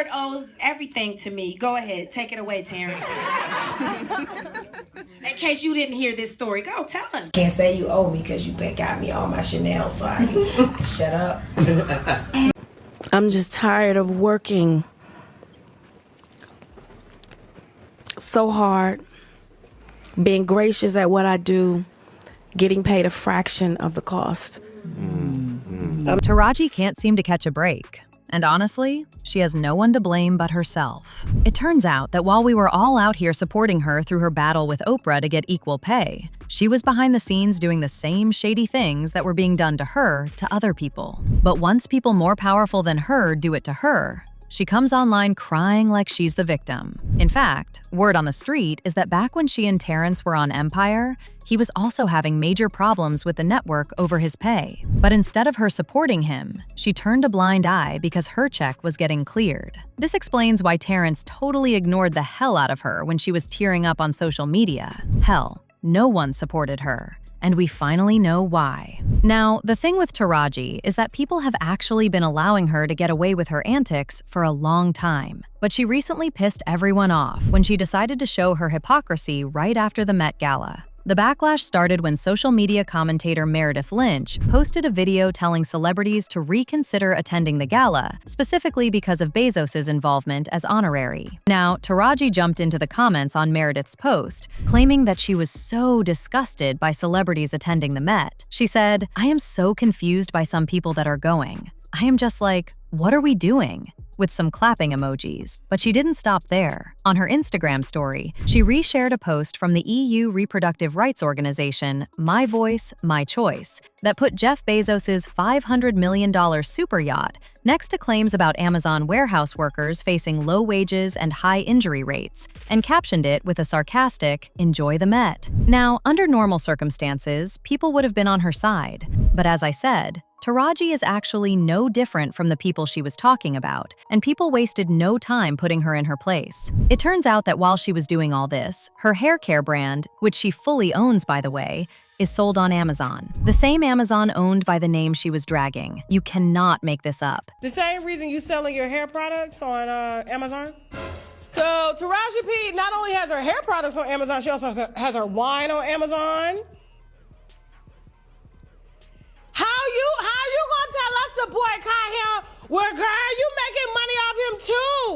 Lord owes everything to me. Go ahead, take it away, Terrence. In case you didn't hear this story, go tell him. Can't say you owe me because you got me all my Chanel, so I can shut up. I'm just tired of working so hard, being gracious at what I do, getting paid a fraction of the cost. Taraji can't seem to catch a break. And honestly, she has no one to blame but herself. It turns out that while we were all out here supporting her through her battle with Oprah to get equal pay, she was behind the scenes doing the same shady things that were being done to her to other people. But once people more powerful than her do it to her, she comes online crying like she's the victim. In fact, word on the street is that back when she and Terrence were on Empire, he was also having major problems with the network over his pay. But instead of her supporting him, she turned a blind eye because her check was getting cleared. This explains why Terrence totally ignored the hell out of her when she was tearing up on social media. Hell, no one supported her. And we finally know why. Now, the thing with Taraji is that people have actually been allowing her to get away with her antics for a long time. But she recently pissed everyone off when she decided to show her hypocrisy right after the Met Gala. The backlash started when social media commentator Meredith Lynch posted a video telling celebrities to reconsider attending the gala, specifically because of Bezos' involvement as honorary. Now, Taraji jumped into the comments on Meredith's post, claiming that she was so disgusted by celebrities attending the Met. She said, "I am so confused by some people that are going. I am just like, what are we doing?" with some clapping emojis. But she didn't stop there. On her Instagram story, she reshared a post from the EU reproductive rights organization, My Voice, My Choice, that put Jeff Bezos' $500 million super yacht next to claims about Amazon warehouse workers facing low wages and high injury rates, and captioned it with a sarcastic, "Enjoy the Met." Now, under normal circumstances, people would have been on her side. But as I said, Taraji is actually no different from the people she was talking about, and people wasted no time putting her in her place. It turns out that while she was doing all this, her hair care brand, which she fully owns by the way, is sold on Amazon. The same Amazon owned by the name she was dragging. You cannot make this up. The same reason you selling your hair products on Amazon? So Taraji P not only has her hair products on Amazon, she also has her wine on Amazon. How you gonna tell us to boycott him? Well, girl, you making money off him too.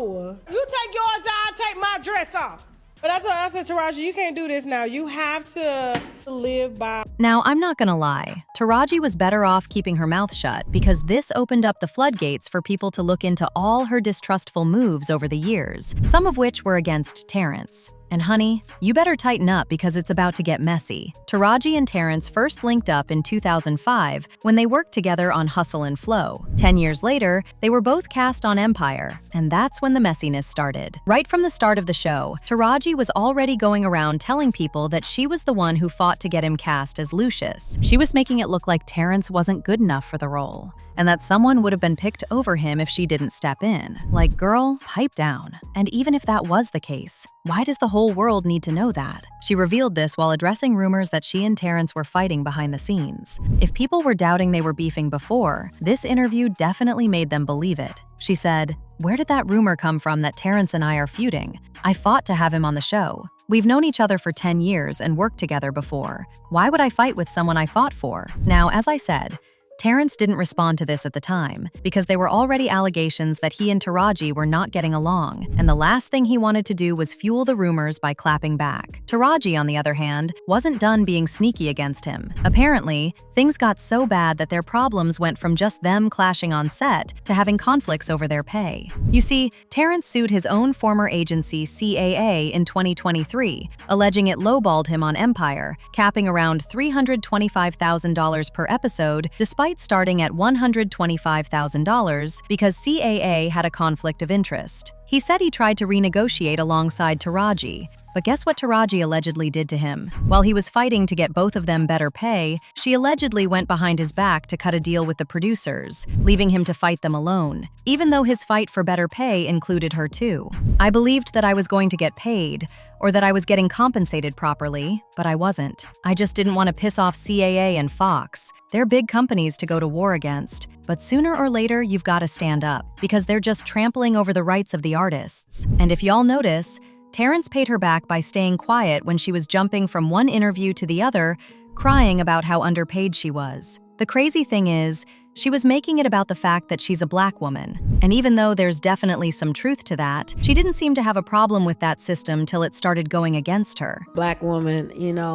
You take yours down, I'll take my dress off. But that's what I said, Taraji, you can't do this now. You have to live by. Now, I'm not gonna lie. Taraji was better off keeping her mouth shut because this opened up the floodgates for people to look into all her distrustful moves over the years, some of which were against Terrence. And honey, you better tighten up because it's about to get messy. Taraji and Terrence first linked up in 2005 when they worked together on Hustle and Flow. 10 years later, they were both cast on Empire, and that's when the messiness started. Right from the start of the show, Taraji was already going around telling people that she was the one who fought to get him cast as Lucius. She was making it look like Terrence wasn't good enough for the role, and that someone would have been picked over him if she didn't step in. Like, girl, pipe down. And even if that was the case, why does the whole world need to know that? She revealed this while addressing rumors that she and Terrence were fighting behind the scenes. If people were doubting they were beefing before, this interview definitely made them believe it. She said, "Where did that rumor come from that Terrence and I are feuding? I fought to have him on the show. We've known each other for 10 years and worked together before. Why would I fight with someone I fought for?" Now, as I said, Terrence didn't respond to this at the time because there were already allegations that he and Taraji were not getting along, and the last thing he wanted to do was fuel the rumors by clapping back. Taraji, on the other hand, wasn't done being sneaky against him. Apparently, things got so bad that their problems went from just them clashing on set to having conflicts over their pay. You see, Terrence sued his own former agency CAA in 2023, alleging it lowballed him on Empire, capping around $325,000 per episode despite starting at $125,000 because CAA had a conflict of interest. He said he tried to renegotiate alongside Taraji, but But guess what Taraji allegedly did to him? While he was fighting to get both of them better pay, she allegedly went behind his back to cut a deal with the producers, leaving him to fight them alone, even though his fight for better pay included her too. I believed that I was going to get paid, or that I was getting compensated properly, but I wasn't. I just didn't want to piss off CAA and Fox. They're big companies to go to war against, but sooner or later you've got to stand up, because they're just trampling over the rights of the artists. And if y'all notice, Terrence paid her back by staying quiet when she was jumping from one interview to the other, crying about how underpaid she was. The crazy thing is, she was making it about the fact that she's a black woman. And even though there's definitely some truth to that, she didn't seem to have a problem with that system till it started going against her. Black woman,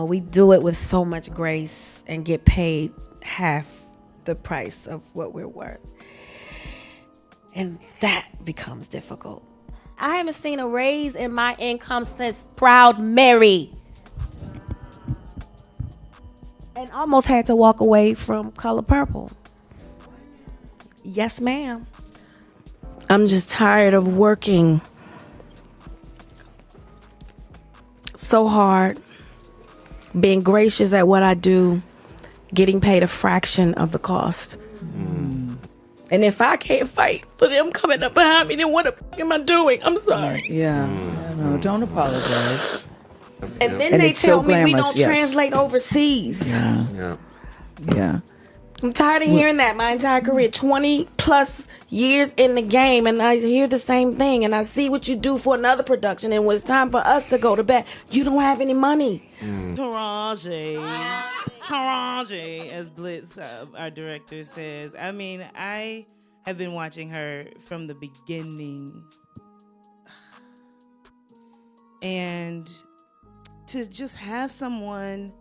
we do it with so much grace and get paid half the price of what we're worth. And that becomes difficult. I haven't seen a raise in my income since Proud Mary. And almost had to walk away from Color Purple. Yes, ma'am. I'm just tired of working so hard, being gracious at what I do, getting paid a fraction of the cost. And if I can't fight for them coming up behind me, then what the fuck am I doing? I'm sorry. Yeah. No, don't apologize. And then And they it's so tell me we glamorous, don't yes. translate overseas. Yeah. I'm tired of hearing that my entire career, 20 plus years in the game, and I hear the same thing, and I see what you do for another production, and when it's time for us to go to bed, you don't have any money. Taraji, as Blitz, our director, says. I mean, I have been watching her from the beginning, and to just have someone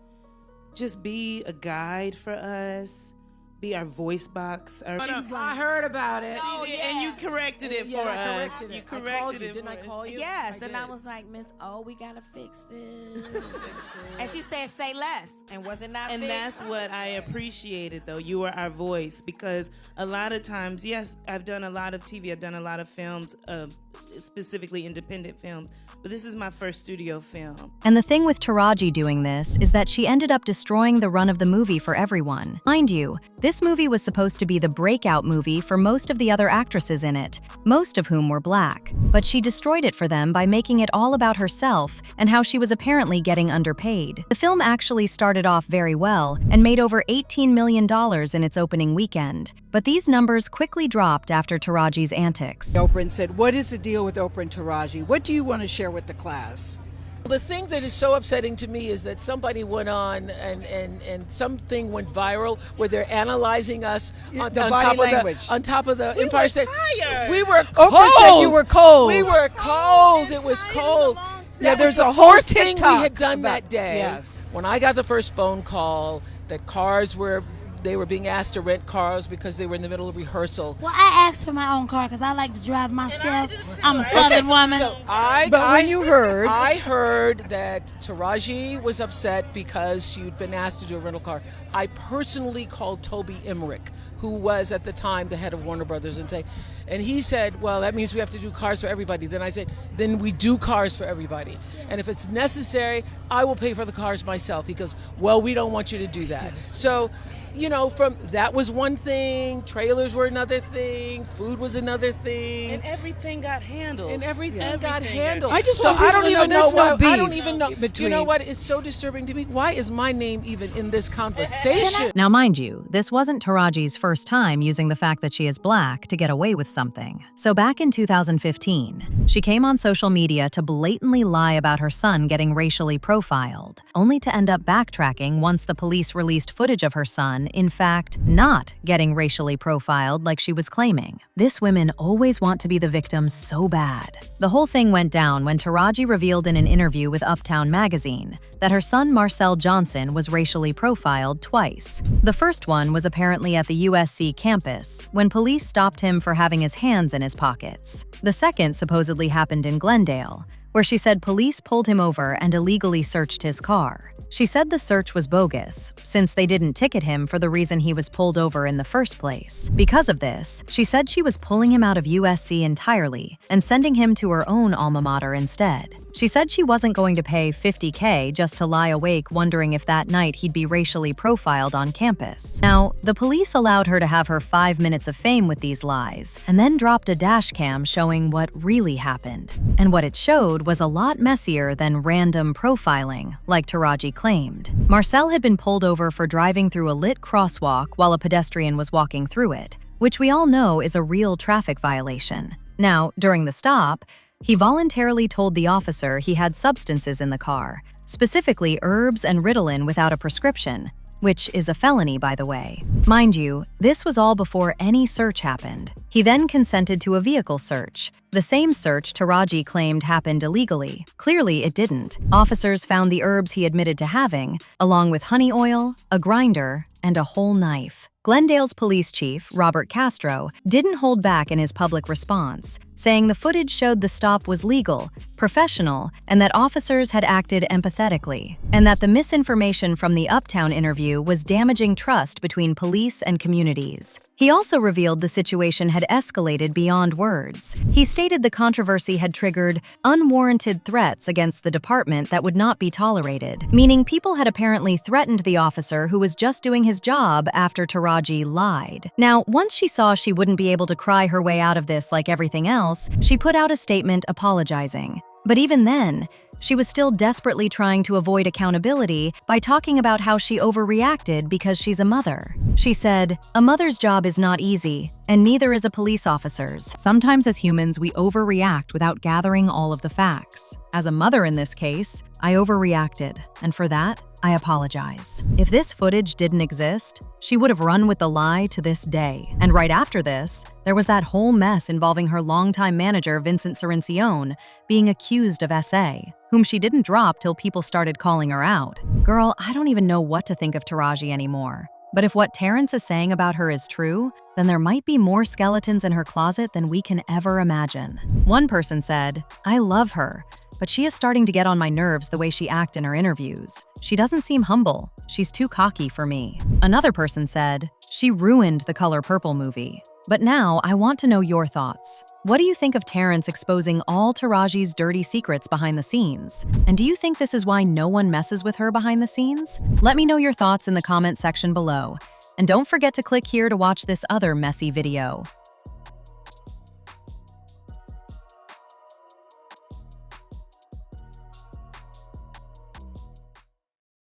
just be a guide for us, be our voice box. I heard about it. And you corrected it for us. You corrected it. Didn't I call you? Yes, and I was like, Miss O, we gotta fix this. And she said, say less. And was it not And fixed? that's what I appreciated, though. You were our voice, because a lot of times, yes, I've done a lot of TV, I've done a lot of films, specifically independent films, but this is my first studio film. And the thing with Taraji doing this is that she ended up destroying the run of the movie for everyone. Mind you, this movie was supposed to be the breakout movie for most of the other actresses in it, most of whom were black. But she destroyed it for them by making it all about herself and how she was apparently getting underpaid. The film actually started off very well and made over $18 million in its opening weekend. But these numbers quickly dropped after Taraji's antics. Oprah said, "What is the deal with Oprah and Taraji? What do you want to share with the class?" The thing that is so upsetting to me is that somebody went on and something went viral where they're analyzing us on top of the Empire State. We were cold. Oprah said you were cold. We were cold. It was cold. Yeah, there's a a whole fourth thing we TikTok had done about- that day. Yes. When I got the first phone call that cars were being asked to rent cars because they were in the middle of rehearsal. Well, I asked for my own car because I like to drive myself. I'm a Southern woman. So I heard that Taraji was upset because she'd been asked to do a rental car. I personally called Toby Emmerich, who was at the time the head of Warner Brothers, and he said, well, that means we have to do cars for everybody. Then I said, then we do cars for everybody. And if it's necessary, I will pay for the cars myself. He goes, well, we don't want you to do that. So, from that was one thing, trailers were another thing, food was another thing. And everything got handled. Everything got handled. I just so want I people don't to know even know there's no why. I beef don't even know. between- You know what? It's so disturbing to me. Why is my name even in this conversation? Now, mind you, this wasn't Taraji's first time using the fact that she is black to get away with something. So back in 2015, she came on social media to blatantly lie about her son getting racially profiled, only to end up backtracking once the police released footage of her son, in fact, not getting racially profiled like she was claiming. This women always want to be the victims so bad. The whole thing went down when Taraji revealed in an interview with Uptown magazine that her son Marcel Johnson was racially profiled twice. The first one was apparently at the USC campus, when police stopped him for having his hands in his pockets. The second supposedly happened in Glendale, where she said police pulled him over and illegally searched his car. She said the search was bogus, since they didn't ticket him for the reason he was pulled over in the first place. Because of this, she said she was pulling him out of USC entirely and sending him to her own alma mater instead. She said she wasn't going to pay $50K just to lie awake wondering if that night he'd be racially profiled on campus. Now, the police allowed her to have her 5 minutes of fame with these lies, and then dropped a dash cam showing what really happened. And what it showed was a lot messier than random profiling, like Taraji claimed. Marcel had been pulled over for driving through a lit crosswalk while a pedestrian was walking through it, which we all know is a real traffic violation. Now, during the stop, he voluntarily told the officer he had substances in the car, specifically herbs and Ritalin without a prescription, which is a felony, by the way. Mind you, this was all before any search happened. He then consented to a vehicle search, the same search Taraji claimed happened illegally. Clearly, it didn't. Officers found the herbs he admitted to having, along with honey oil, a grinder, and a whole knife. Glendale's police chief, Robert Castro, didn't hold back in his public response, saying the footage showed the stop was legal, professional, and that officers had acted empathetically, and that the misinformation from the Uptown interview was damaging trust between police and communities. He also revealed the situation had escalated beyond words. He stated the controversy had triggered unwarranted threats against the department that would not be tolerated, meaning people had apparently threatened the officer who was just doing his job after Taraji lied. Now, once she saw she wouldn't be able to cry her way out of this like everything else, she put out a statement apologizing. But even then, she was still desperately trying to avoid accountability by talking about how she overreacted because she's a mother. She said, "A mother's job is not easy, and neither is a police officer's. Sometimes as humans, we overreact without gathering all of the facts. As a mother in this case, I overreacted, and for that, I apologize." If this footage didn't exist, she would have run with the lie to this day. And right after this, there was that whole mess involving her longtime manager, Vincent Cirincione, being accused of SA, whom she didn't drop till people started calling her out. Girl, I don't even know what to think of Taraji anymore. But if what Terrence is saying about her is true, then there might be more skeletons in her closet than we can ever imagine. One person said, "I love her, but she is starting to get on my nerves the way she acts in her interviews. She doesn't seem humble. She's too cocky for me." Another person said, "She ruined the Color Purple movie." But now, I want to know your thoughts. What do you think of Terrence exposing all Taraji's dirty secrets behind the scenes? And do you think this is why no one messes with her behind the scenes? Let me know your thoughts in the comment section below. And don't forget to click here to watch this other messy video.